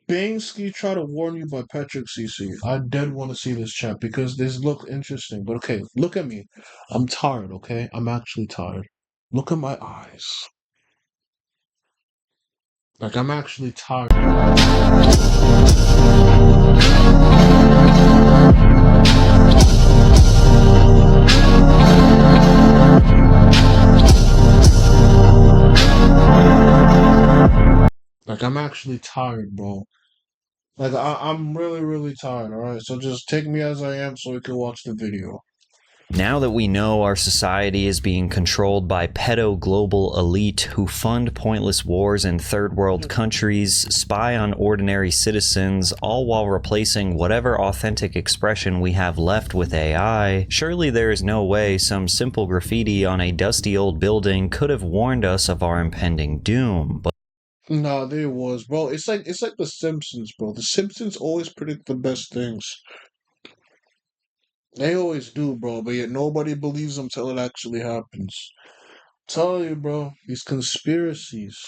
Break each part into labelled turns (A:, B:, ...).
A: Banksy try to warn you by Patrick CC. I dead want to see this chat because this looks interesting. But okay, look at me. I'm tired, okay? I'm actually tired. Look at my eyes. Like, I'm actually tired. Like, I'm actually tired, bro. Like, I'm really, really tired, alright? So just take me as I am so you can watch the video.
B: Now that we know our society is being controlled by pedo-global elite who fund pointless wars in third world countries, spy on ordinary citizens, all while replacing whatever authentic expression we have left with AI, surely there is no way some simple graffiti on a dusty old building could have warned us of our impending doom. But
A: Nah, there was, bro. It's like The Simpsons, bro. The Simpsons always predict the best things. They always do, bro, but yet nobody believes them till it actually happens. Tell you, bro, these conspiracies.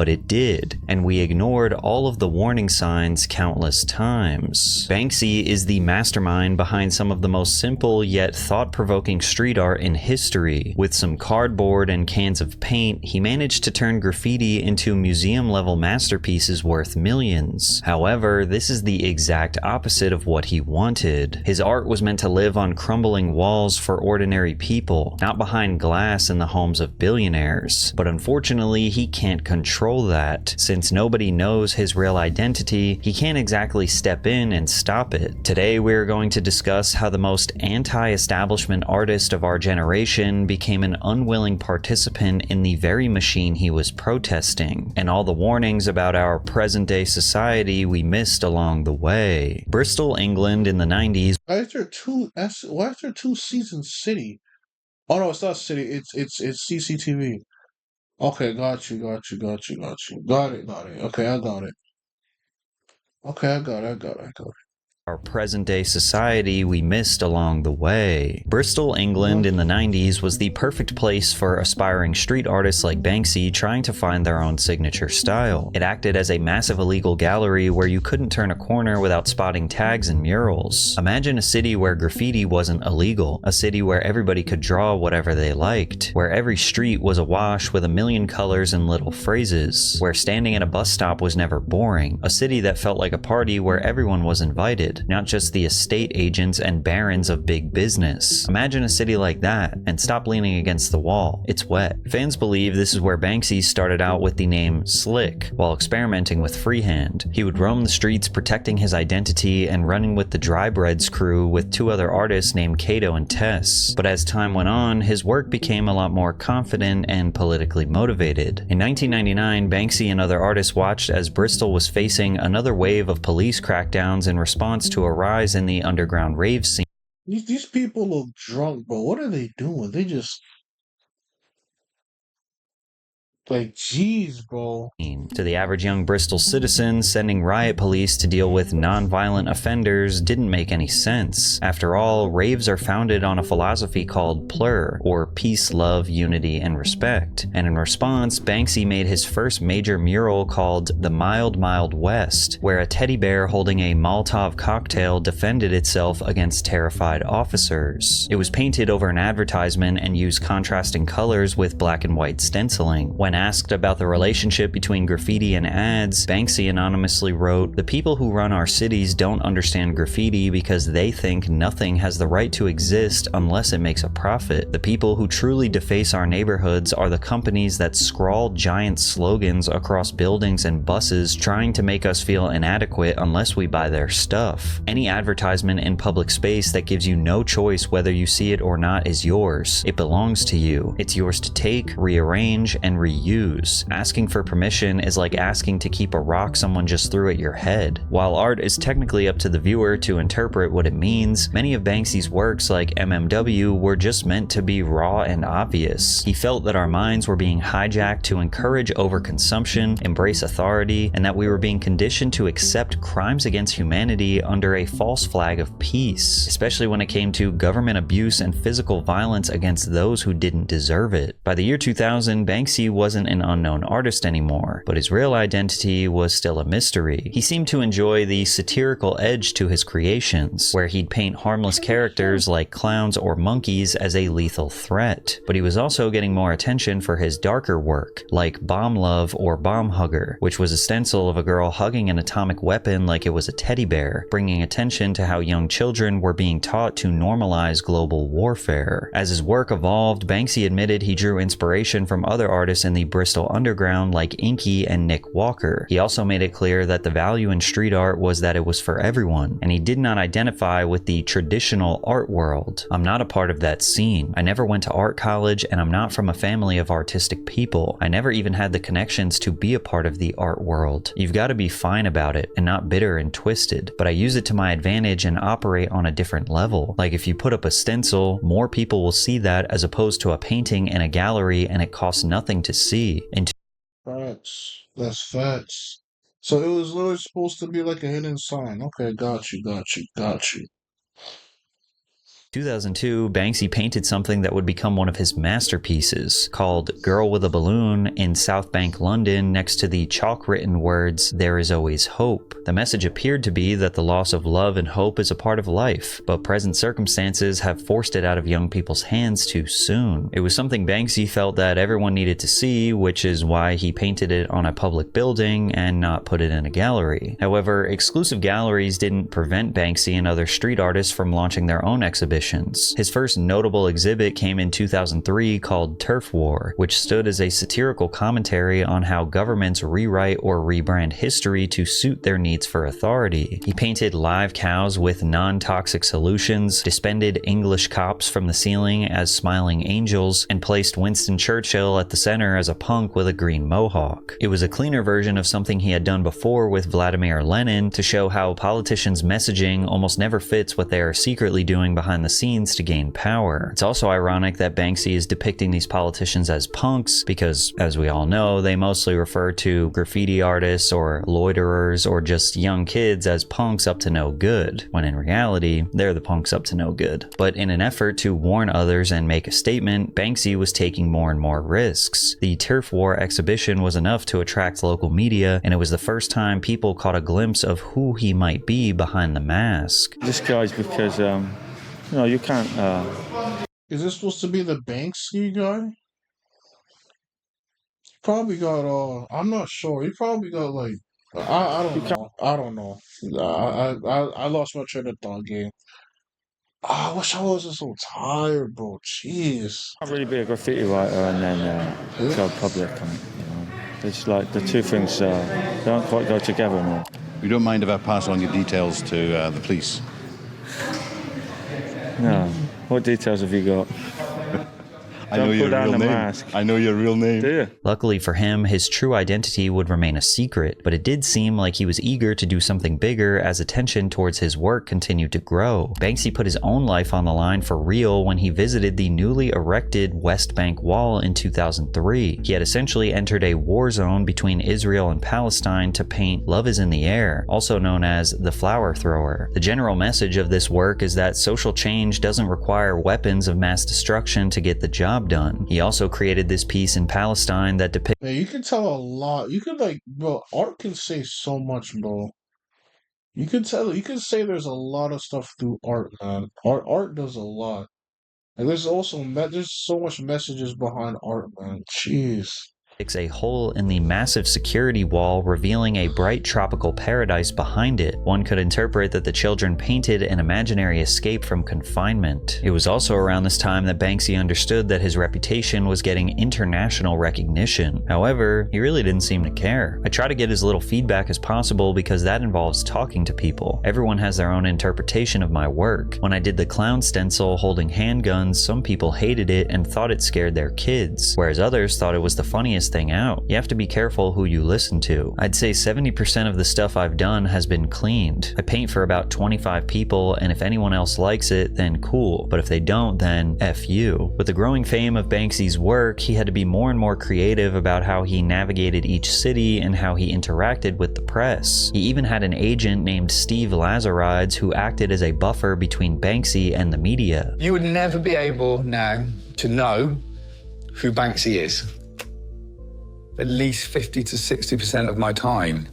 B: it did, and we ignored all of the warning signs countless times. Banksy is the mastermind behind some of the most simple yet thought-provoking street art in history. With some cardboard and cans of paint, he managed to turn graffiti into museum-level masterpieces worth millions. However, this is the exact opposite of what he wanted. His art was meant to live on crumbling walls for ordinary people, not behind glass in the homes of billionaires. But unfortunately, he can't control that. Since nobody knows his real identity, he can't exactly step in and stop it. Today we're going to discuss how the most anti-establishment artist of our generation became an unwilling participant in the very machine he was protesting, and all the warnings about our present-day society we missed along the way. Bristol, England in the 90s.
A: Why is there two seasons City? Oh no, it's not City, it's CCTV. Okay, got you. Got it. Okay, I got it. Okay, I got it.
B: Our present-day society we missed along the way. Bristol, England in the 90s was the perfect place for aspiring street artists like Banksy trying to find their own signature style. It acted as a massive illegal gallery where you couldn't turn a corner without spotting tags and murals. Imagine a city where graffiti wasn't illegal, a city where everybody could draw whatever they liked, where every street was awash with a million colors and little phrases, where standing at a bus stop was never boring, a city that felt like a party where everyone was invited, not just the estate agents and barons of big business. Imagine a city like that, and stop leaning against the wall. It's wet. Fans believe this is where Banksy started out with the name Slick, while experimenting with freehand. He would roam the streets protecting his identity and running with the Drybreads crew with two other artists named Kato and Tess. But as time went on, his work became a lot more confident and politically motivated. In 1999, Banksy and other artists watched as Bristol was facing another wave of police crackdowns in response to a rise in the underground rave scene.
A: These people look drunk, bro. What are they doing? They just like, jeez, bro.
B: To the average young Bristol citizen, sending riot police to deal with non-violent offenders didn't make any sense. After all, raves are founded on a philosophy called PLUR, or peace, love, unity, and respect. And in response, Banksy made his first major mural called The Mild Mild West, where a teddy bear holding a Molotov cocktail defended itself against terrified officers. It was painted over an advertisement and used contrasting colors with black and white stenciling. When asked about the relationship between graffiti and ads, Banksy anonymously wrote, "The people who run our cities don't understand graffiti because they think nothing has the right to exist unless it makes a profit. The people who truly deface our neighborhoods are the companies that scrawl giant slogans across buildings and buses trying to make us feel inadequate unless we buy their stuff. Any advertisement in public space that gives you no choice whether you see it or not is yours. It belongs to you. It's yours to take, rearrange, and reuse. Asking for permission is like asking to keep a rock someone just threw at your head." While art is technically up to the viewer to interpret what it means, many of Banksy's works like MMW were just meant to be raw and obvious. He felt that our minds were being hijacked to encourage overconsumption, embrace authority, and that we were being conditioned to accept crimes against humanity under a false flag of peace, especially when it came to government abuse and physical violence against those who didn't deserve it. By the year 2000, Banksy wasn't wasn't an unknown artist anymore, but his real identity was still a mystery. He seemed to enjoy the satirical edge to his creations, where he'd paint harmless characters like clowns or monkeys as a lethal threat. But he was also getting more attention for his darker work, like Bomb Love or Bomb Hugger, which was a stencil of a girl hugging an atomic weapon like it was a teddy bear, bringing attention to how young children were being taught to normalize global warfare. As his work evolved, Banksy admitted he drew inspiration from other artists in the Bristol underground like Inky and Nick Walker. He also made it clear that the value in street art was that it was for everyone, and he did not identify with the traditional art world. "I'm not a part of that scene. I never went to art college, and I'm not from a family of artistic people. I never even had the connections to be a part of the art world. You've got to be fine about it and not bitter and twisted, but I use it to my advantage and operate on a different level. Like if you put up a stencil, more people will see that as opposed to a painting in a gallery and it costs nothing to see." In
A: Facts. That's facts. So it was literally supposed to be like a hidden sign. Okay, got you, got you, got you.
B: 2002, Banksy painted something that would become one of his masterpieces, called Girl with a Balloon, in South Bank, London, next to the chalk-written words, "There is always hope." The message appeared to be that the loss of love and hope is a part of life, but present circumstances have forced it out of young people's hands too soon. It was something Banksy felt that everyone needed to see, which is why he painted it on a public building and not put it in a gallery. However, exclusive galleries didn't prevent Banksy and other street artists from launching their own exhibitions. His first notable exhibit came in 2003 called Turf War, which stood as a satirical commentary on how governments rewrite or rebrand history to suit their needs for authority. He painted live cows with non-toxic solutions, suspended English cops from the ceiling as smiling angels, and placed Winston Churchill at the center as a punk with a green mohawk. It was a cleaner version of something he had done before with Vladimir Lenin to show how politicians' messaging almost never fits what they are secretly doing behind the scenes to gain power. It's also ironic that Banksy is depicting these politicians as punks because, as we all know, they mostly refer to graffiti artists or loiterers or just young kids as punks up to no good, when in reality, they're the punks up to no good. But in an effort to warn others and make a statement, Banksy was taking more and more risks. The Turf War exhibition was enough to attract local media, and it was the first time people caught a glimpse of who he might be behind the mask.
C: This guy's because you can't.
A: Is this supposed to be the Banksy guy? Probably got. I'm not sure. He probably got like. I don't know. I don't know. I lost my train of thought, game. I wish I wasn't so tired, bro. Jeez.
C: Can't really be a graffiti writer and then go public. It's like the two things don't quite go together anymore.
D: You don't mind if I pass on your details to the police?
C: No. What details have you got?
D: I know your real name.
C: Mask.
D: I know your real name.
C: Do you?
B: Luckily for him, his true identity would remain a secret, but it did seem like he was eager to do something bigger as attention towards his work continued to grow. Banksy put his own life on the line for real when he visited the newly erected West Bank Wall in 2003. He had essentially entered a war zone between Israel and Palestine to paint Love is in the Air, also known as the Flower Thrower. The general message of this work is that social change doesn't require weapons of mass destruction to get the job done. He also created this piece in Palestine that depicts.
A: Man, you can tell a lot. You could bro, art can say so much, bro. You can say there's a lot of stuff through art, man. Art does a lot. And there's so much messages behind art, man. Jeez.
B: A hole in the massive security wall, revealing a bright tropical paradise behind it. One could interpret that the children painted an imaginary escape from confinement. It was also around this time that Banksy understood that his reputation was getting international recognition. However, he really didn't seem to care. I try to get as little feedback as possible because that involves talking to people. Everyone has their own interpretation of my work. When I did the clown stencil holding handguns, some people hated it and thought it scared their kids, whereas others thought it was the funniest thing out. You have to be careful who you listen to. I'd say 70% of the stuff I've done has been cleaned. I paint for about 25 people, and if anyone else likes it, then cool. But if they don't, then F you. With the growing fame of Banksy's work, he had to be more and more creative about how he navigated each city and how he interacted with the press. He even had an agent named Steve Lazarides who acted as a buffer between Banksy and the media.
E: You would never be able now to know who Banksy is. at least 50 to 60% of my time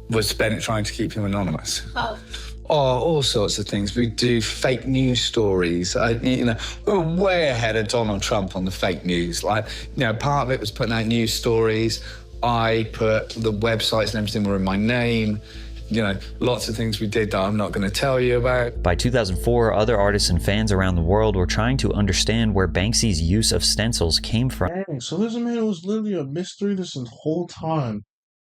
E: was spent trying to keep him anonymous. Oh. Oh, all sorts of things. We do fake news stories. We're way ahead of Donald Trump on the fake news. Like, part of it was putting out news stories. I put the websites and everything were in my name. Lots of things we did that I'm not going to tell you about.
B: By 2004, other artists and fans around the world were trying to understand where Banksy's use of stencils came from.
A: Dang, so this man was literally a mystery this whole time.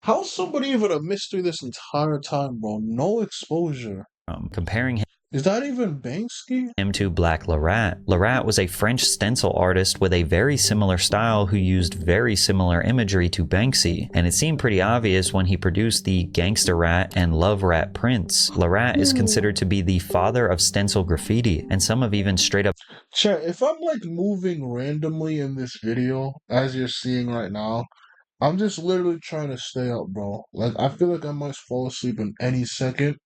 A: How's somebody even a mystery this entire time, bro? No exposure.
B: Comparing
A: Is that even Banksy?
B: him to Black Lerat. Lerat was a French stencil artist with a very similar style who used very similar imagery to Banksy, and it seemed pretty obvious when he produced the Gangsta Rat and Love Rat prints. Lerat is considered to be the father of stencil graffiti, and some have even straight up...
A: Chat, if I'm moving randomly in this video, as you're seeing right now, I'm just literally trying to stay up, bro. I feel like I might fall asleep in any second.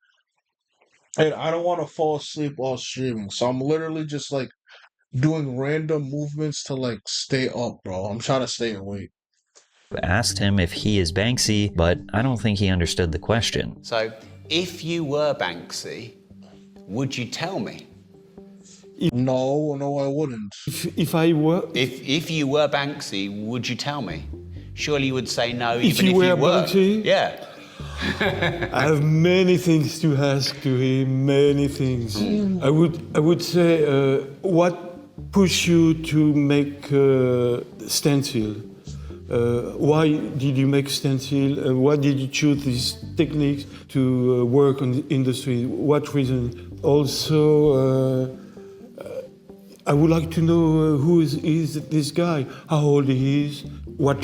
A: And I don't want to fall asleep while streaming. So I'm literally just doing random movements to stay up, bro. I'm trying to stay awake.
B: Asked him if he is Banksy, but I don't think he understood the question.
F: So, if you were Banksy, would you tell me?
A: No, I wouldn't.
G: If I were...
F: If you were Banksy, would you tell me? Surely you would say no even
G: if you were Banksy?
F: Yeah.
G: I have many things to ask to him, many things. I would say, what pushed you to make stencil? Why did you make stencil? Why did you choose these techniques to work on the industry? What reason? Also, I would like to know who is this guy, how old he is, what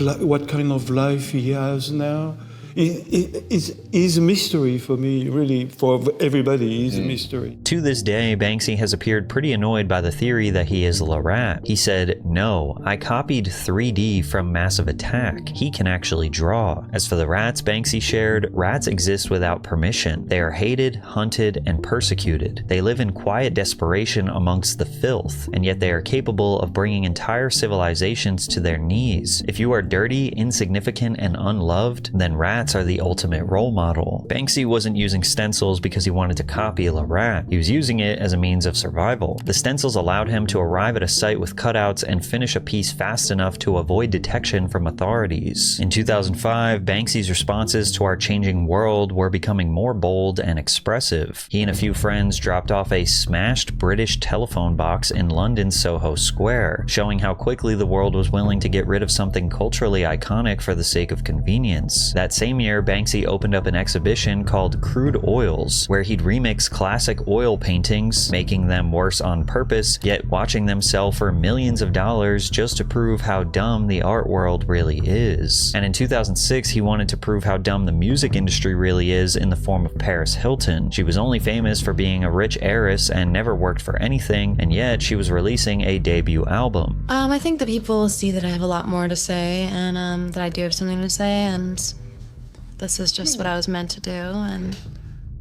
G: kind of life he has now. It's a mystery for me, really, for everybody. It's a mystery.
B: To this day, Banksy has appeared pretty annoyed by the theory that he is Lerat. He said, "No, I copied 3D from Massive Attack. He can actually draw." As for the rats Banksy shared, rats exist without permission. They are hated, hunted, and persecuted. They live in quiet desperation amongst the filth, and yet they are capable of bringing entire civilizations to their knees. If you are dirty, insignificant, and unloved, then rats are the ultimate role model. Banksy wasn't using stencils because he wanted to copy Lerat. He was using it as a means of survival. The stencils allowed him to arrive at a site with cutouts and finish a piece fast enough to avoid detection from authorities. In 2005, Banksy's responses to our changing world were becoming more bold and expressive. He and a few friends dropped off a smashed British telephone box in London's Soho Square, showing how quickly the world was willing to get rid of something culturally iconic for the sake of convenience. That same year, Banksy opened up an exhibition called Crude Oils, where he'd remix classic oil paintings, making them worse on purpose, yet watching them sell for millions of dollars just to prove how dumb the art world really is. And in 2006, he wanted to prove how dumb the music industry really is in the form of Paris Hilton. She was only famous for being a rich heiress and never worked for anything, and yet she was releasing a debut album.
H: I think that people see that I have a lot more to say, and that I do have something to say, and this is just what I was meant to do. And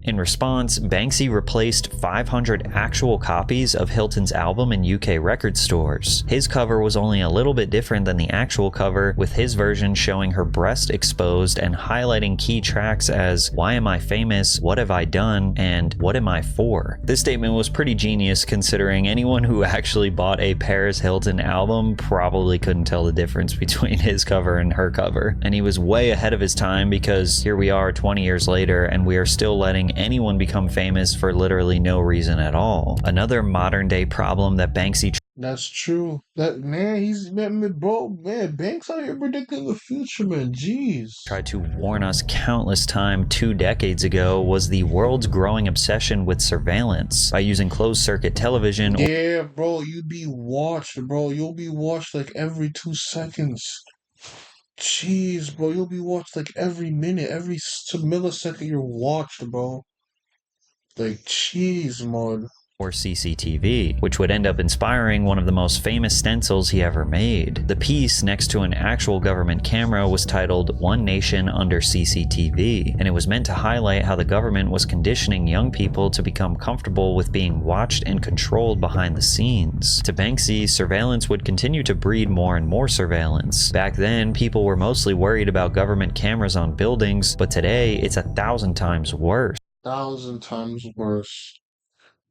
B: in response, Banksy replaced 500 actual copies of Hilton's album in UK record stores. His cover was only a little bit different than the actual cover, with his version showing her breast exposed and highlighting key tracks as "Why Am I Famous?", "What Have I Done?" and "What Am I For?". This statement was pretty genius, considering anyone who actually bought a Paris Hilton album probably couldn't tell the difference between his cover and her cover. And he was way ahead of his time, because here we are 20 years later and we are still letting anyone become famous for literally no reason at all. Another modern day problem that Banksy...
A: That's true. Banks out here predicting the future, man. Jeez.
B: Tried to warn us countless times 2 decades ago was the world's growing obsession with surveillance. By using closed circuit television...
A: Yeah, bro, you'll be watched every 2 seconds. Jeez, bro, you'll be watched every minute, every millisecond you're watched, bro. Jeez, man.
B: or CCTV, which would end up inspiring one of the most famous stencils he ever made. The piece next to an actual government camera was titled "One Nation Under CCTV," and it was meant to highlight how the government was conditioning young people to become comfortable with being watched and controlled behind the scenes. To Banksy, surveillance would continue to breed more and more surveillance. Back then, people were mostly worried about government cameras on buildings, but today it's 1,000 times worse.
A: 1,000 times worse.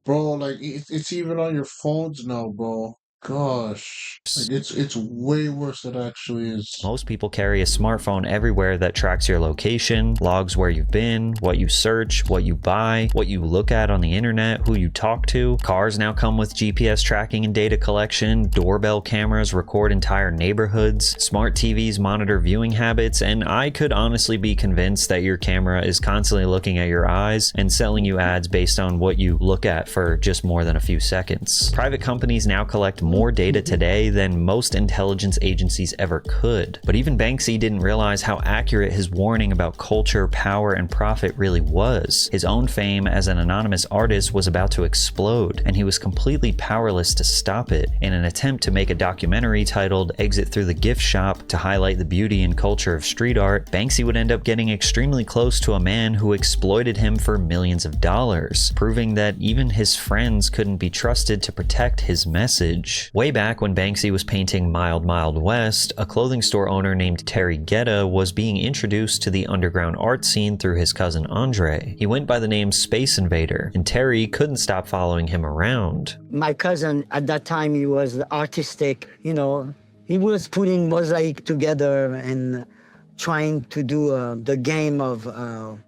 A: Bro, like it's even on your phones now, bro. Gosh. Like it's way worse than it actually is.
B: Most people carry a smartphone everywhere that tracks your location, logs where you've been, what you search, what you buy, what you look at on the internet, who you talk to. Cars now come with GPS tracking and data collection, doorbell cameras record entire neighborhoods, smart TVs monitor viewing habits, and I could honestly be convinced that your camera is constantly looking at your eyes and selling you ads based on what you look at for just more than a few seconds. Private companies now collect more data today than most intelligence agencies ever could. But even Banksy didn't realize how accurate his warning about culture, power, and profit really was. His own fame as an anonymous artist was about to explode, and he was completely powerless to stop it. In an attempt to make a documentary titled "Exit Through the Gift Shop" to highlight the beauty and culture of street art, Banksy would end up getting extremely close to a man who exploited him for millions of dollars, proving that even his friends couldn't be trusted to protect his message. Way back when Banksy was painting Mild Mild West, a clothing store owner named Terry Guetta was being introduced to the underground art scene through his cousin Andre. He went by the name Space Invader, and Terry couldn't stop following him around.
I: My cousin, at that time, he was artistic, you know. He was putting mosaic together and trying to do the game of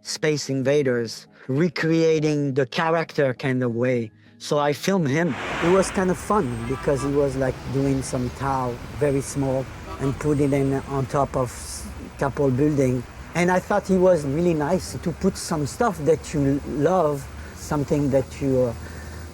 I: Space Invaders, recreating the character kind of way. So I filmed him. It was kind of fun because he was like doing some tile, very small, and put it in on top of couple building. And I thought he was really nice to put some stuff that you love, something that you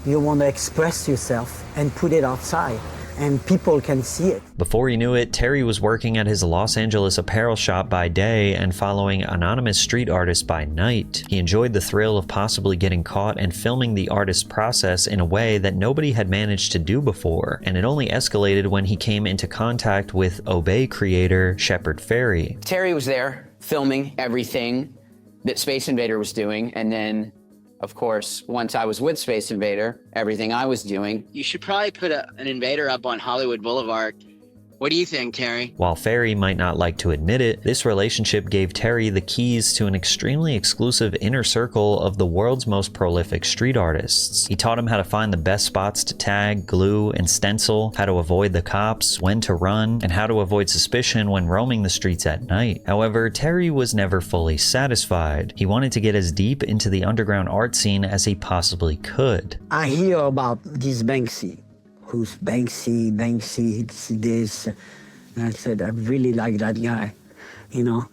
I: want to express yourself, and put it outside. And people can see it.
B: Before he knew it, Terry was working at his Los Angeles apparel shop by day and following anonymous street artists by night. He enjoyed the thrill of possibly getting caught and filming the artist's process in a way that nobody had managed to do before, and it only escalated when he came into contact with Obey creator Shepard Fairey.
J: Terry was there filming everything that Space Invader was doing, and then of course, once I was with Space Invader, everything I was doing.
K: You should probably put an invader up on Hollywood Boulevard. What do you think, Terry?
B: While Fairey might not like to admit it, this relationship gave Terry the keys to an extremely exclusive inner circle of the world's most prolific street artists. He taught him how to find the best spots to tag, glue, and stencil, how to avoid the cops, when to run, and how to avoid suspicion when roaming the streets at night. However, Terry was never fully satisfied. He wanted to get as deep into the underground art scene as he possibly could.
I: I hear about this Banksy. Who's Banksy, it's this. And I said, I really like that guy, you know?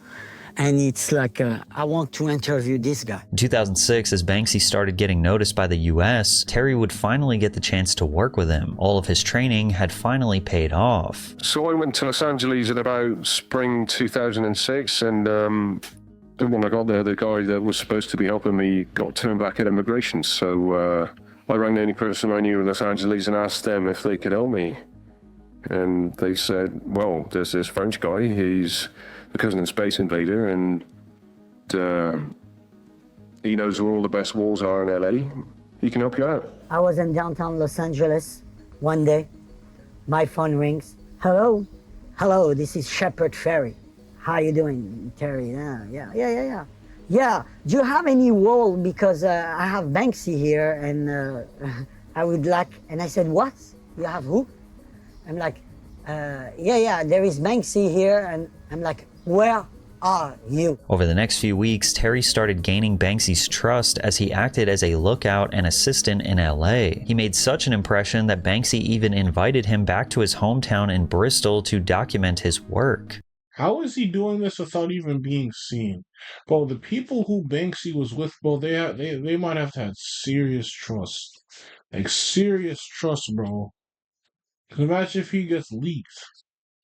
I: And it's like, I want to interview this guy.
B: In 2006, as Banksy started getting noticed by the US, Terry would finally get the chance to work with him. All of his training had finally paid off.
L: So I went to Los Angeles in about spring 2006, and when I got there, the guy that was supposed to be helping me got turned back at immigration, so I rang the only person I knew in Los Angeles and asked them if they could help me. And they said, well, there's this French guy, he's the cousin of Space Invader, and he knows where all the best walls are in LA. He can help you out.
I: I was in downtown Los Angeles one day. My phone rings. Hello? Hello, this is Shepard Fairey. How you doing, Terry? Yeah. Yeah, do you have any wall? Because I have Banksy here, and I would like, and I said, what? You have who? I'm like, yeah, there is Banksy here, and I'm like, where are you?
B: Over the next few weeks, Terry started gaining Banksy's trust as he acted as a lookout and assistant in LA. He made such an impression that Banksy even invited him back to his hometown in Bristol to document his work.
A: How is he doing this without even being seen? Bro, the people who Banksy was with, bro, they might have to have serious trust. Like, serious trust, bro. Cause imagine if he gets leaked.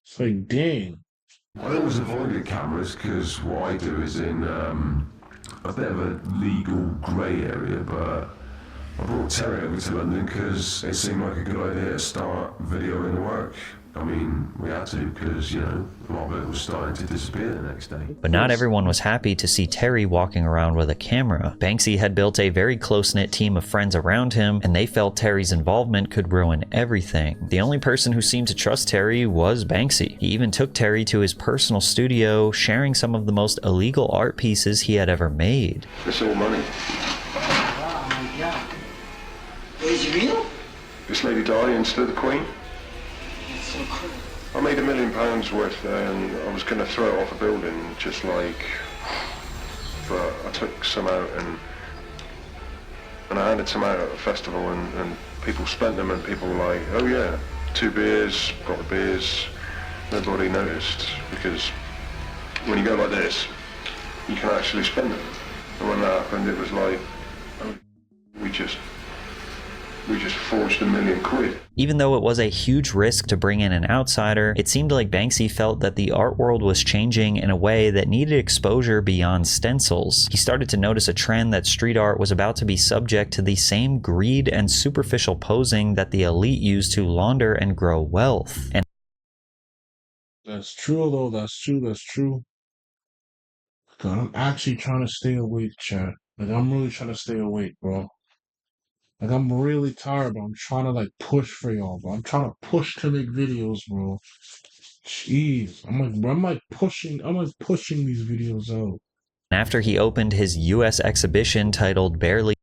A: It's like, dang.
M: I always avoided cameras because what I do is in a bit of a legal grey area, but I brought Terry over to London because it seemed like a good idea to start videoing the work. I mean, we had to because, you know, a lot of it was starting to disappear the next day.
B: But not everyone was happy to see Terry walking around with a camera. Banksy had built a very close-knit team of friends around him, and they felt Terry's involvement could ruin everything. The only person who seemed to trust Terry was Banksy. He even took Terry to his personal studio, sharing some of the most illegal art pieces he had ever made.
L: It's all money.
I: Oh my God. Is it real?
L: This Lady Di instead of the Queen.
I: It's so cool.
L: I made £1 million worth and I was going to throw it off a building, just like, but I took some out and I handed some out at a festival and people spent them and people were like, oh yeah, 2 beers, got the beers, nobody noticed because when you go like this, you can actually spend them. And when that happened, it was like, oh, we just forged £1 million.
B: Even though it was a huge risk to bring in an outsider, it seemed like Banksy felt that the art world was changing in a way that needed exposure beyond stencils. He started to notice a trend that street art was about to be subject to the same greed and superficial posing that the elite used to launder and grow wealth. And
A: That's true, though. That's true. God, I'm actually trying to stay awake, chat. Like, I'm really trying to stay awake, bro. Like, I'm really tired, but I'm trying to, like, push for y'all, bro. I'm trying to push to make videos, bro. Jeez. I'm like pushing these videos out.
B: after he opened his US exhibition titled Barely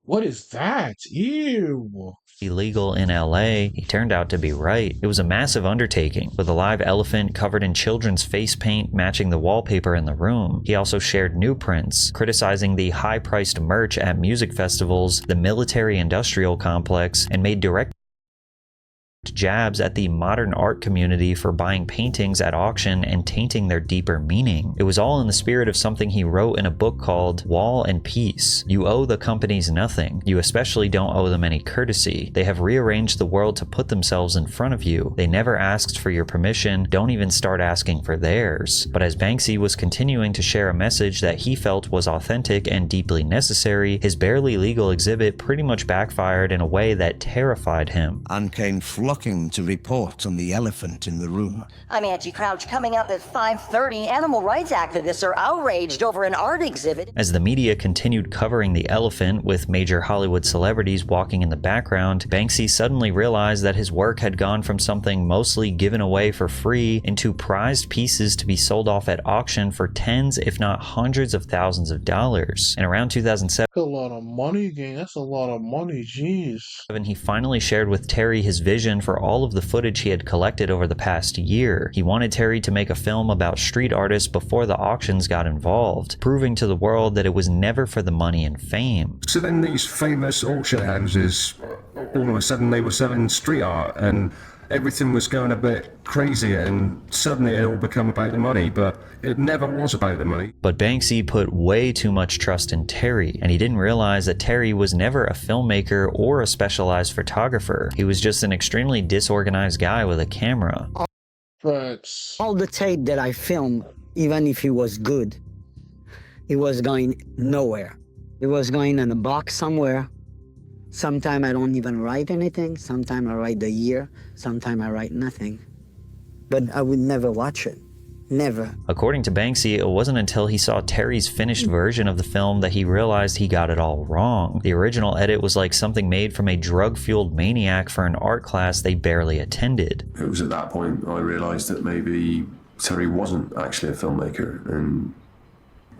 A: What is that? Ew.
B: Illegal in LA, he turned out to be right. It was a massive undertaking, with a live elephant covered in children's face paint matching the wallpaper in the room. He also shared new prints, criticizing the high-priced merch at music festivals, the military-industrial complex, and made direct jabs at the modern art community for buying paintings at auction and tainting their deeper meaning. It was all in the spirit of something he wrote in a book called Wall and Peace. You owe the companies nothing. You especially don't owe them any courtesy. They have rearranged the world to put themselves in front of you. They never asked for your permission, don't even start asking for theirs. But as Banksy was continuing to share a message that he felt was authentic and deeply necessary, his barely legal exhibit pretty much backfired in a way that terrified him.
N: And came flocking to report on the elephant in the room.
O: I'm Angie Crouch. Coming up at 5:30, animal rights activists are outraged over an art exhibit.
B: As the media continued covering the elephant, with major Hollywood celebrities walking in the background, Banksy suddenly realized that his work had gone from something mostly given away for free into prized pieces to be sold off at auction for tens, if not hundreds of thousands of dollars. And around 2007,
A: That's a lot of money, gang. That's a lot of money, jeez.
B: he finally shared with Terry his vision for all of the footage he had collected over the past year. He wanted Terry to make a film about street artists before the auctions got involved, proving to the world that it was never for the money and fame.
L: So then these famous auction houses, all of a sudden they were selling street art and everything was going a bit crazy and suddenly it all became about the money, but it never was about the money.
B: But Banksy put way too much trust in Terry, and he didn't realize that Terry was never a filmmaker or a specialized photographer. He was just an extremely disorganized guy with a camera.
I: All the tape that I filmed, even if it was good, it was going nowhere. It was going in a box somewhere. Sometimes I don't even write anything. Sometimes I write the year. Sometimes I write nothing. But I would never watch it. Never.
B: According to Banksy, it wasn't until he saw Terry's finished version of the film that he realized he got it all wrong. The original edit was like something made from a drug-fueled maniac for an art class they barely attended.
M: It was at that point I realised that maybe Terry wasn't actually a filmmaker and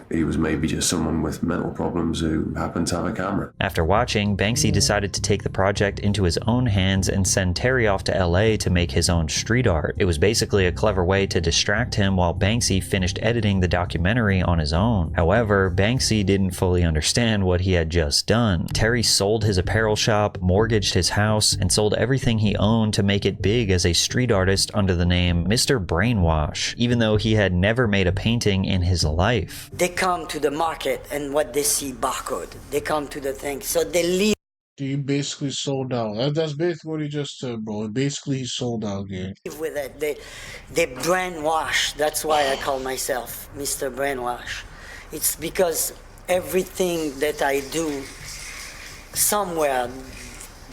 M: he was maybe just someone with mental problems who happened to have a camera.
B: After watching, Banksy decided to take the project into his own hands and send Terry off to LA to make his own street art. It was basically a clever way to distract him while Banksy finished editing the documentary on his own. However, Banksy didn't fully understand what he had just done. Terry sold his apparel shop, mortgaged his house, and sold everything he owned to make it big as a street artist under the name Mr. Brainwash, even though he had never made a painting in his life.
I: They come to the market and what they see barcode. They come to the thing, so they leave.
A: He basically sold out. That's basically what he just said, bro. Basically, he sold out, gang.
I: With it, they brainwash. That's why I call myself Mr. Brainwash. It's because everything that I do somewhere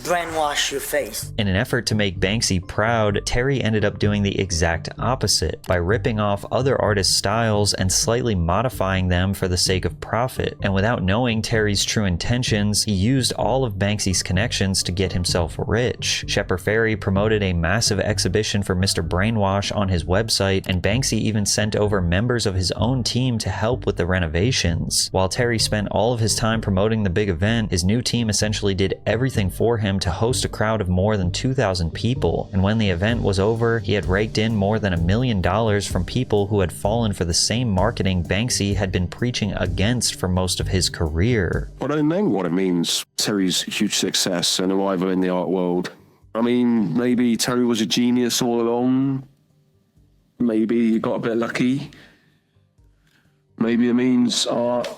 I: brainwash your face.
B: In an effort to make Banksy proud, Terry ended up doing the exact opposite by ripping off other artists' styles and slightly modifying them for the sake of profit. And without knowing Terry's true intentions, he used all of Banksy's connections to get himself rich. Shepard Fairey promoted a massive exhibition for Mr. Brainwash on his website, and Banksy even sent over members of his own team to help with the renovations. While Terry spent all of his time promoting the big event, his new team essentially did everything for him to host a crowd of more than 2,000 people, and when the event was over, he had raked in more than $1 million from people who had fallen for the same marketing Banksy had been preaching against for most of his career.
L: I don't know what it means, Terry's huge success and arrival in the art world. I mean, maybe Terry was a genius all along. Maybe he got a bit lucky. Maybe it means art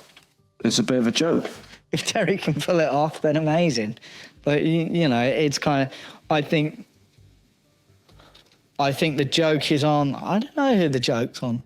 L: is a bit of a joke.
P: If Terry can pull it off, then amazing. But, you know, it's kind of, I think the joke is on, I don't know who the joke's on,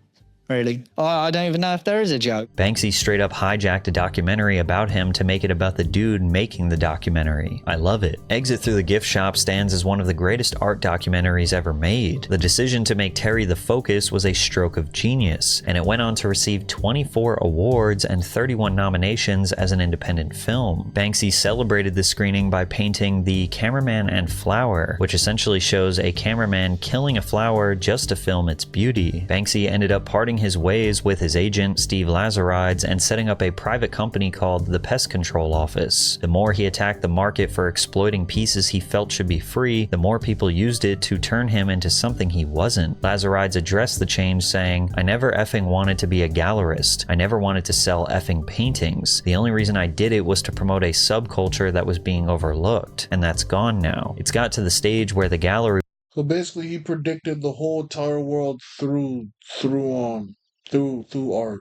P: really. I don't even know if there is a joke.
B: Banksy straight up hijacked a documentary about him to make it about the dude making the documentary. I love it. Exit Through the Gift Shop stands as one of the greatest art documentaries ever made. The decision to make Terry the focus was a stroke of genius, and it went on to receive 24 awards and 31 nominations as an independent film. Banksy celebrated the screening by painting The Cameraman and Flower, which essentially shows a cameraman killing a flower just to film its beauty. Banksy ended up parting his ways with his agent, Steve Lazarides, and setting up a private company called the Pest Control Office. The more he attacked the market for exploiting pieces he felt should be free, the more people used it to turn him into something he wasn't. Lazarides addressed the change, saying, "I never effing wanted to be a gallerist. I never wanted to sell effing paintings. The only reason I did it was to promote a subculture that was being overlooked, and that's gone now. It's got to the stage where the gallery..."
A: So basically, he predicted the whole entire world through art.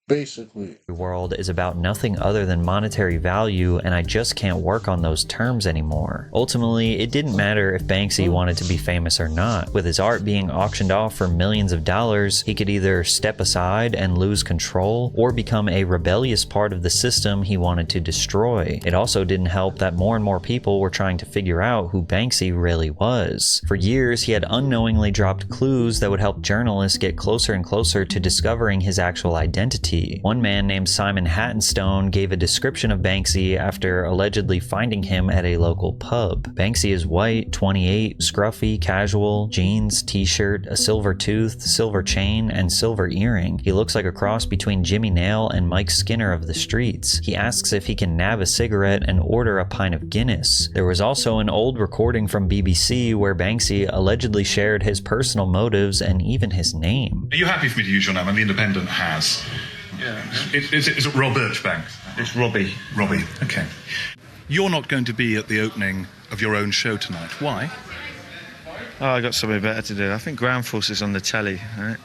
A: Basically.
B: World is about nothing other than monetary value, and I just can't work on those terms anymore. Ultimately, it didn't matter if Banksy wanted to be famous or not. With his art being auctioned off for millions of dollars, he could either step aside and lose control, or become a rebellious part of the system he wanted to destroy. It also didn't help that more and more people were trying to figure out who Banksy really was. For years, he had unknowingly dropped clues that would help journalists get closer and closer to discovering his actual identity. One man named Simon Hattenstone gave a description of Banksy after allegedly finding him at a local pub. Banksy is white, 28, scruffy, casual, jeans, t-shirt, a silver tooth, silver chain, and silver earring. He looks like a cross between Jimmy Nail and Mike Skinner of the streets. He asks if he can nab a cigarette and order a pint of Guinness. There was also an old recording from BBC where Banksy allegedly shared his personal motives and even his name.
Q: Are you happy for me to use your name? And the Independent has. Yeah. Is it Robert Banks?
R: It's Robbie.
Q: Robbie, okay. You're not going to be at the opening of your own show tonight. Why?
R: Oh, I got something better to do. I think Ground Force is on the telly, right?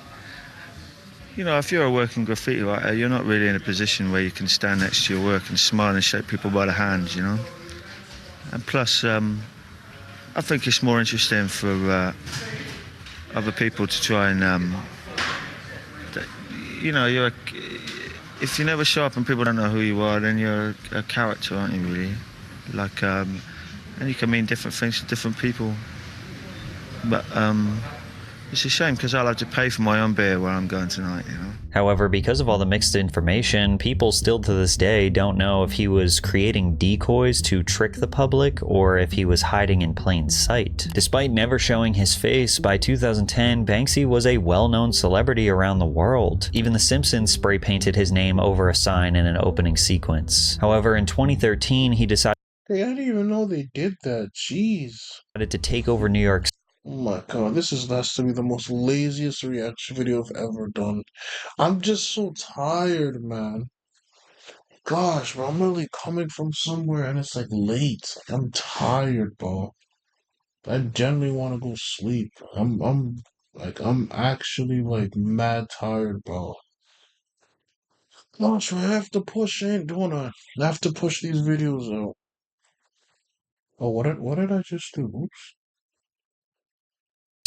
R: You know, if you're a working graffiti writer, you're not really in a position where you can stand next to your work and smile and shake people by the hand, you know? And plus, I think it's more interesting for other people to try and, you know, if you never show up and people don't know who you are, then you're a character, aren't you, really? Like, and you can mean different things to different people. But it's a shame because I'll have to pay for my own beer where I'm going tonight, you know?
B: However, because of all the mixed information, people still to this day don't know if he was creating decoys to trick the public or if he was hiding in plain sight. Despite never showing his face, by 2010, Banksy was a well-known celebrity around the world. Even The Simpsons spray painted his name over a sign in an opening sequence. However, in 2013, he decided
A: Hey, I didn't even know they did that. Jeez.
B: to take over New York.
A: Oh my god, this has to be the most laziest reaction video I've ever done. I'm just so tired, man. Gosh, bro, I'm really coming from somewhere and it's like late. I'm tired, bro. I genuinely want to go sleep. I'm actually like mad tired, bro. Gosh, I have to push in, don't I? I have to push these videos out. Oh, what did I just do? Oops.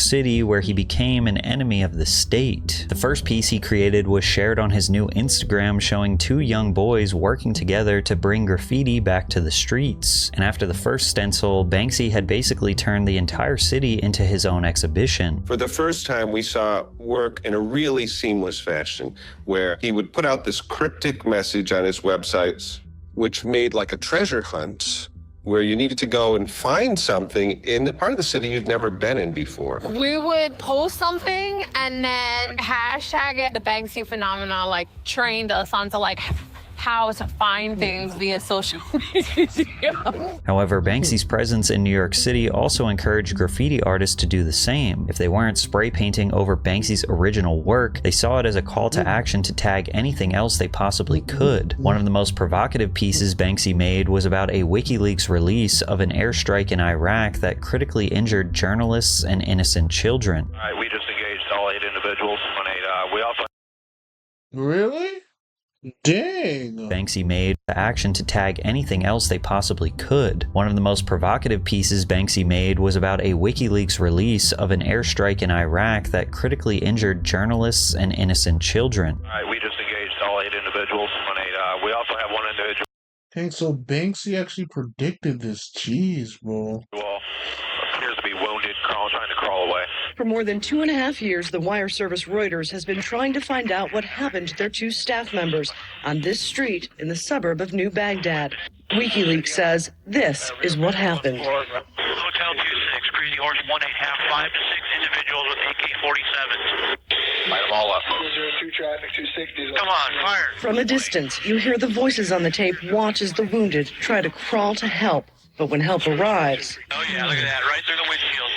B: City, where he became an enemy of the state. The first piece he created was shared on his new Instagram, showing two young boys working together to bring graffiti back to the streets. And after the first stencil, Banksy had basically turned the entire city into his own exhibition.
S: For the first time, we saw work in a really seamless fashion, where he would put out this cryptic message on his websites, which made like a treasure hunt, where you needed to go and find something in the part of the city you'd never been in before.
T: We would post something and then hashtag it. The Banksy phenomenon like trained us onto like how to find things via social media.
B: However, Banksy's presence in New York City also encouraged graffiti artists to do the same. If they weren't spray painting over Banksy's original work, they saw it as a call to action to tag anything else they possibly could. One of the most provocative pieces Banksy made was about a WikiLeaks release of an airstrike in Iraq that critically injured journalists and innocent children.
U: All right, we just engaged all 8 individuals on 8. We also...
A: Really? Dang.
B: Banksy made the action to tag anything else they possibly could. One of the most provocative pieces Banksy made was about a WikiLeaks release of an airstrike in Iraq that critically injured journalists and innocent children.
U: All right, we just engaged all 8 individuals on 8. We also have 1 individual.
A: Okay, so Banksy actually predicted this. Jeez, bro.
U: Appears to be wounded, trying to crawl away.
V: For more than 2.5 years, the wire service Reuters has been trying to find out what happened to their 2 staff members on this street in the suburb of New Baghdad. WikiLeaks says this is what happened.
U: Hotel 26, Crazy Horse 1855 to 6 individuals with AK-47s. Light them all up. 02 traffic 260. Come on, fire.
V: From a distance, you hear the voices on the tape watch as the wounded try to crawl to help. But when help arrives...
U: Oh yeah, look at that, right through the windshield.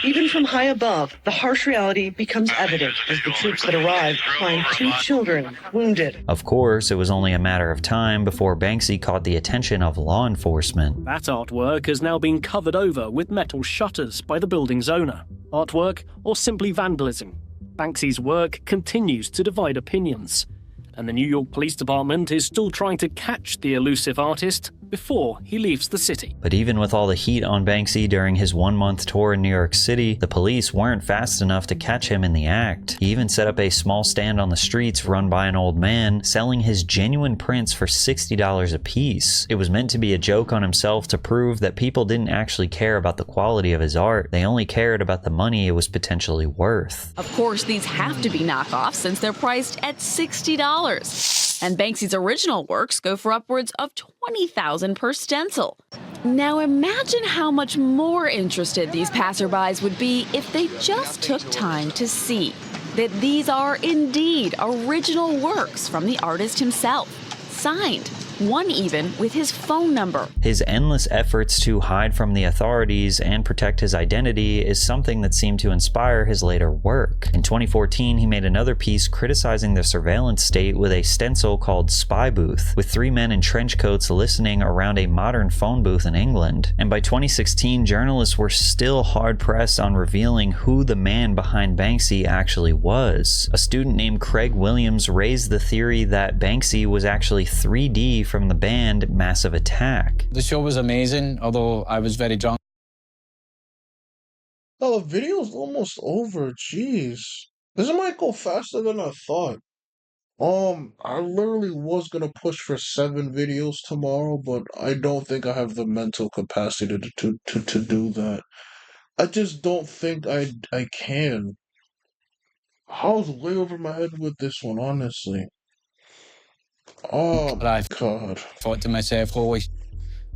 V: Even from high above, the harsh reality becomes evident as the troops that arrive find 2 children wounded.
B: Of course, it was only a matter of time before Banksy caught the attention of law enforcement.
W: That artwork has now been covered over with metal shutters by the building's owner. Artwork or simply vandalism? Banksy's work continues to divide opinions. And the New York Police Department is still trying to catch the elusive artist before he leaves the city.
B: But even with all the heat on Banksy during his 1-month tour in New York City, the police weren't fast enough to catch him in the act. He even set up a small stand on the streets run by an old man, selling his genuine prints for $60 a piece. It was meant to be a joke on himself to prove that people didn't actually care about the quality of his art. They only cared about the money it was potentially worth.
X: Of course, these have to be knockoffs since they're priced at $60. And Banksy's original works go for upwards of $20,000 per stencil. Now imagine how much more interested these passerbys would be if they just took time to see that these are indeed original works from the artist himself, signed, one even with his phone number.
B: His endless efforts to hide from the authorities and protect his identity is something that seemed to inspire his later work. In 2014, he made another piece criticizing the surveillance state with a stencil called Spy Booth, with 3 men in trench coats listening around a modern phone booth in England. And by 2016, journalists were still hard-pressed on revealing who the man behind Banksy actually was. A student named Craig Williams raised the theory that Banksy was actually 3D from the band Massive Attack.
Y: The show was amazing, although I was very drunk.
A: Oh, the video's almost over. Jeez. This might go faster than I thought. I literally was gonna push for 7 videos tomorrow, but I don't think I have the mental capacity to do that. I just don't think I can. I was way over my head with this one, honestly. Oh,
Y: I
A: God.
Y: Thought to myself, holy,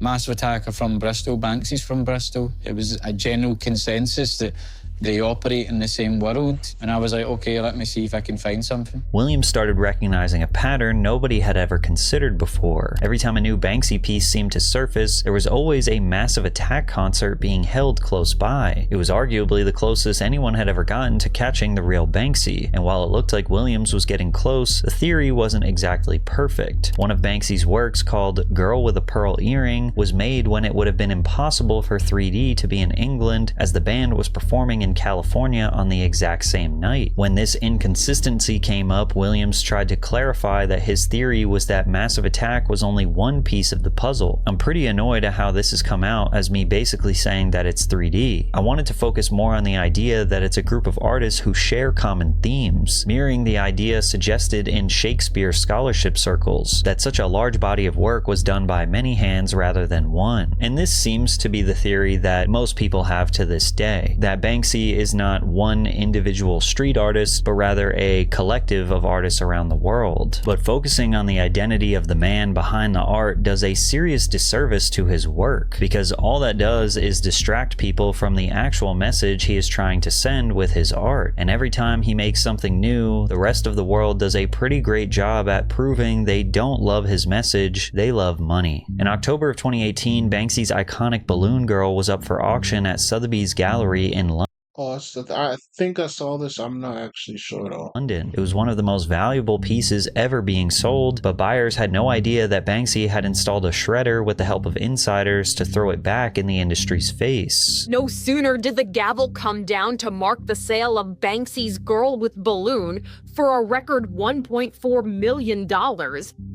Y: Massive Attack are from Bristol, Banksy's from Bristol. It was a general consensus that they operate in the same world. And I was like, okay, let me see if I can find something.
B: Williams started recognizing a pattern nobody had ever considered before. Every time a new Banksy piece seemed to surface, there was always a Massive Attack concert being held close by. It was arguably the closest anyone had ever gotten to catching the real Banksy, and while it looked like Williams was getting close, the theory wasn't exactly perfect. One of Banksy's works, called Girl with a Pearl Earring, was made when it would have been impossible for 3D to be in England, as the band was performing in in California on the exact same night. When this inconsistency came up, Williams tried to clarify that his theory was that Massive Attack was only one piece of the puzzle. I'm pretty annoyed at how this has come out as me basically saying that it's 3D. I wanted to focus more on the idea that it's a group of artists who share common themes, mirroring the idea suggested in Shakespeare scholarship circles, that such a large body of work was done by many hands rather than one. And this seems to be the theory that most people have to this day, that Banksy is not one individual street artist, but rather a collective of artists around the world. But focusing on the identity of the man behind the art does a serious disservice to his work, because all that does is distract people from the actual message he is trying to send with his art. And every time he makes something new, the rest of the world does a pretty great job at proving they don't love his message, they love money. In October of 2018, Banksy's iconic Balloon Girl was up for auction at Sotheby's Gallery in London.
A: Oh, I think I saw this. I'm not actually sure though.
B: It was one of the most valuable pieces ever being sold, but buyers had no idea that Banksy had installed a shredder with the help of insiders to throw it back in the industry's face.
C: No sooner did the gavel come down to mark the sale of Banksy's Girl with Balloon for a record $1.4 million,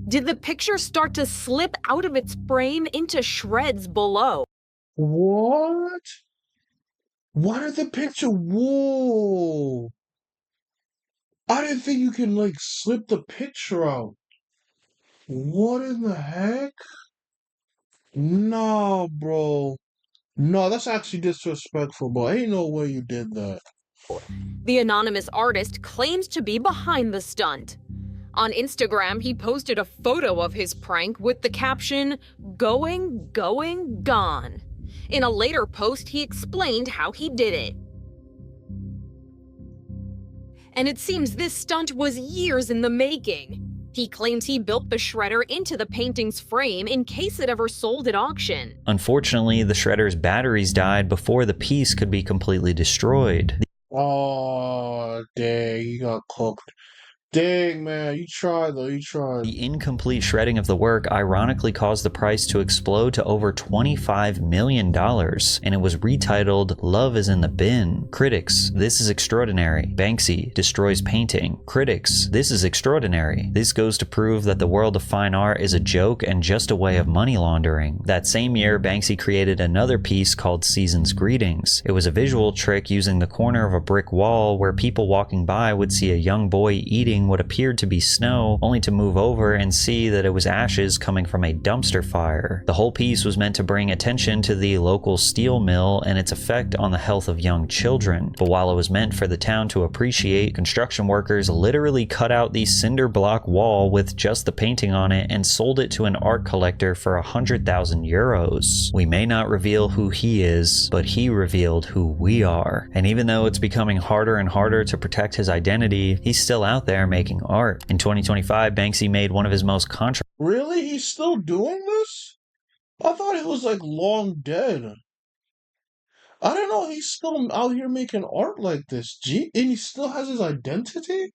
C: did the picture start to slip out of its frame into shreds below.
A: What? What are the picture? Whoa! I didn't think you can like slip the picture out. What in the heck? No, bro. No, that's actually disrespectful, bro. Ain't no way you did that.
C: The anonymous artist claims to be behind the stunt. On Instagram, he posted a photo of his prank with the caption, "Going, going, gone." In a later post, he explained how he did it. And it seems this stunt was years in the making. He claims he built the shredder into the painting's frame in case it ever sold at auction.
B: Unfortunately, the shredder's batteries died before the piece could be completely destroyed.
A: Oh, dang, you got cooked. Dang, man, you tried though, you tried.
B: The incomplete shredding of the work ironically caused the price to explode to over $25 million, and it was retitled "Love is in the Bin." Critics: "This is extraordinary. Banksy destroys painting." Critics: "This is extraordinary. This goes to prove that the world of fine art is a joke and just a way of money laundering." That same year, Banksy created another piece called "Season's Greetings." It was a visual trick using the corner of a brick wall where people walking by would see a young boy eating what appeared to be snow, only to move over and see that it was ashes coming from a dumpster fire. The whole piece was meant to bring attention to the local steel mill and its effect on the health of young children. But while it was meant for the town to appreciate, construction workers literally cut out the cinder block wall with just the painting on it and sold it to an art collector for 100,000 euros. We may not reveal who he is, but he revealed who we are. And even though it's becoming harder and harder to protect his identity, he's still out there making art. In 2025, Banksy made one of his most controversial.
A: Really? He's still doing this? I thought he was like long dead. I don't know, he's still out here making art like this. Gee, and he still has his identity?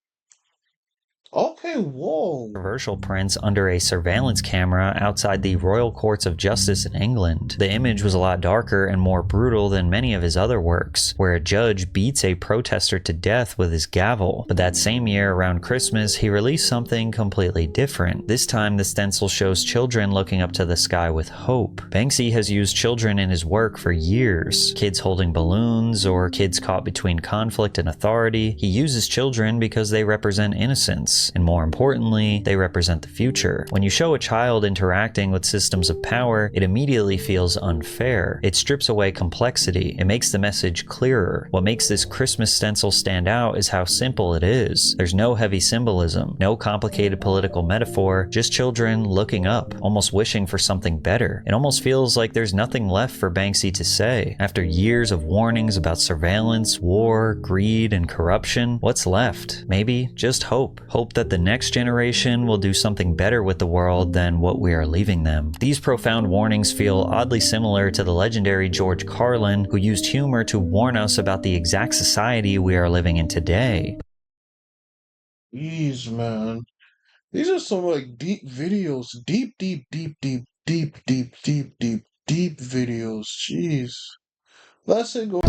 A: Okay, whoa.
B: Controversial prints under a surveillance camera outside the Royal Courts of Justice in England. The image was a lot darker and more brutal than many of his other works, where a judge beats a protester to death with his gavel. But that same year, around Christmas, he released something completely different. This time, the stencil shows children looking up to the sky with hope. Banksy has used children in his work for years. Kids holding balloons, or kids caught between conflict and authority. He uses children because they represent innocence. And more importantly, they represent the future. When you show a child interacting with systems of power, it immediately feels unfair. It strips away complexity. It makes the message clearer. What makes this Christmas stencil stand out is how simple it is. There's no heavy symbolism, no complicated political metaphor, just children looking up, almost wishing for something better. It almost feels like there's nothing left for Banksy to say. After years of warnings about surveillance, war, greed, and corruption, what's left? Maybe just hope. Hope that the next generation will do something better with the world than what we are leaving them. These profound warnings feel oddly similar to the legendary George Carlin, who used humor to warn us about the exact society we are living in today.
A: Jeez, man. These are some like deep videos. Deep videos. Jeez. Let's go.